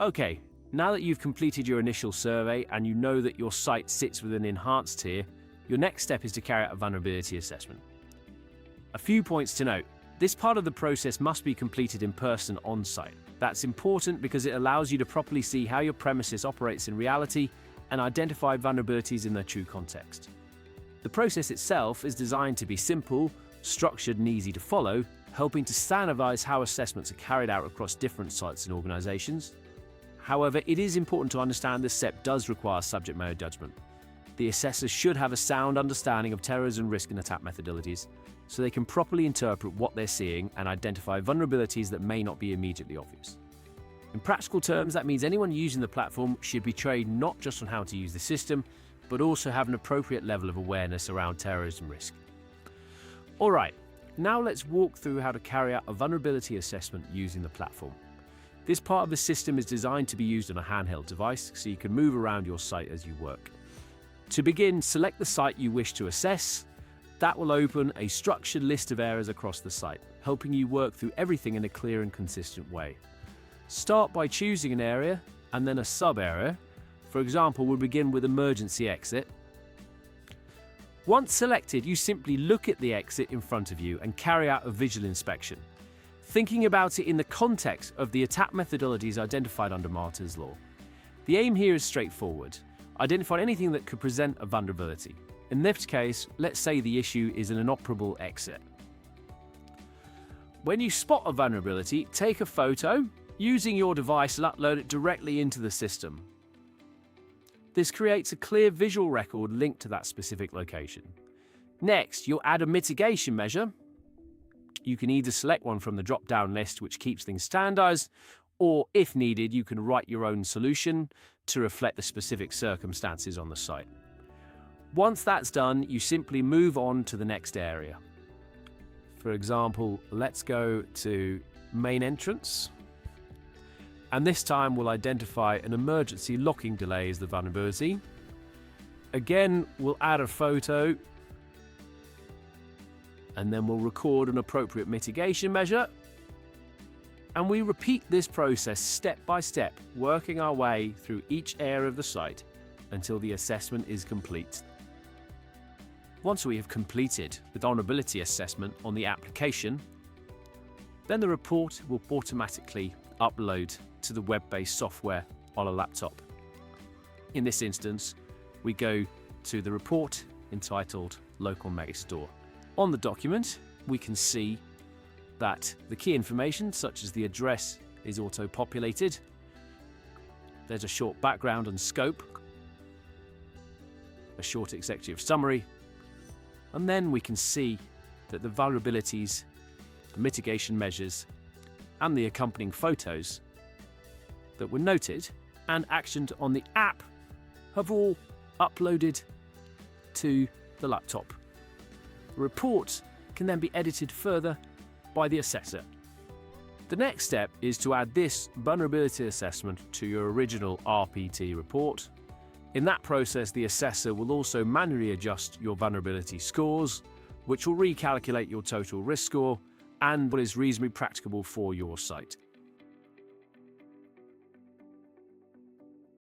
Okay, now that you've completed your initial survey and you know that your site sits within an enhanced tier, your next step is to carry out a vulnerability assessment. A few points to note. This part of the process must be completed in person on site. That's important because it allows you to properly see how your premises operates in reality and identify vulnerabilities in their true context. The process itself is designed to be simple, structured and easy to follow, helping to standardize how assessments are carried out across different sites and organizations. However, it is important to understand this step does require subject matter judgment. The assessors should have a sound understanding of terrorism risk and attack methodologies, so they can properly interpret what they're seeing and identify vulnerabilities that may not be immediately obvious. In practical terms, that means anyone using the platform should be trained not just on how to use the system, but also have an appropriate level of awareness around terrorism risk. Alright, now let's walk through how to carry out a vulnerability assessment using the platform. This part of the system is designed to be used on a handheld device, so you can move around your site as you work. To begin, select the site you wish to assess. That will open a structured list of areas across the site, helping you work through everything in a clear and consistent way. Start by choosing an area and then a sub-area. For example, we'll begin with emergency exit. Once selected, you simply look at the exit in front of you and carry out a visual inspection, thinking about it in the context of the attack methodologies identified under Martyn's Law. The aim here is straightforward. Identify anything that could present a vulnerability. In this case, let's say the issue is an inoperable exit. When you spot a vulnerability, take a photo. Using your device and upload it directly into the system. This creates a clear visual record linked to that specific location. Next, you'll add a mitigation measure. You can either select one from the drop-down list, which keeps things standardized, or if needed, you can write your own solution to reflect the specific circumstances on the site. Once that's done, you simply move on to the next area. For example, let's go to main entrance. And this time we'll identify an emergency locking delay as the vulnerability. Again, we'll add a photo. And then we'll record an appropriate mitigation measure. And we repeat this process step by step, working our way through each area of the site until the assessment is complete. Once we have completed the vulnerability assessment on the application, then the report will automatically upload to the web-based software on a laptop. In this instance, we go to the report entitled Local Megastore. On the document, we can see that the key information, such as the address, is auto-populated. There's a short background and scope, a short executive summary, and then we can see that the vulnerabilities, the mitigation measures, and the accompanying photos that were noted and actioned on the app have all uploaded to the laptop. The report can then be edited further by the assessor. The next step is to add this vulnerability assessment to your original RPT report. In that process, the assessor will also manually adjust your vulnerability scores, which will recalculate your total risk score and what is reasonably practicable for your site.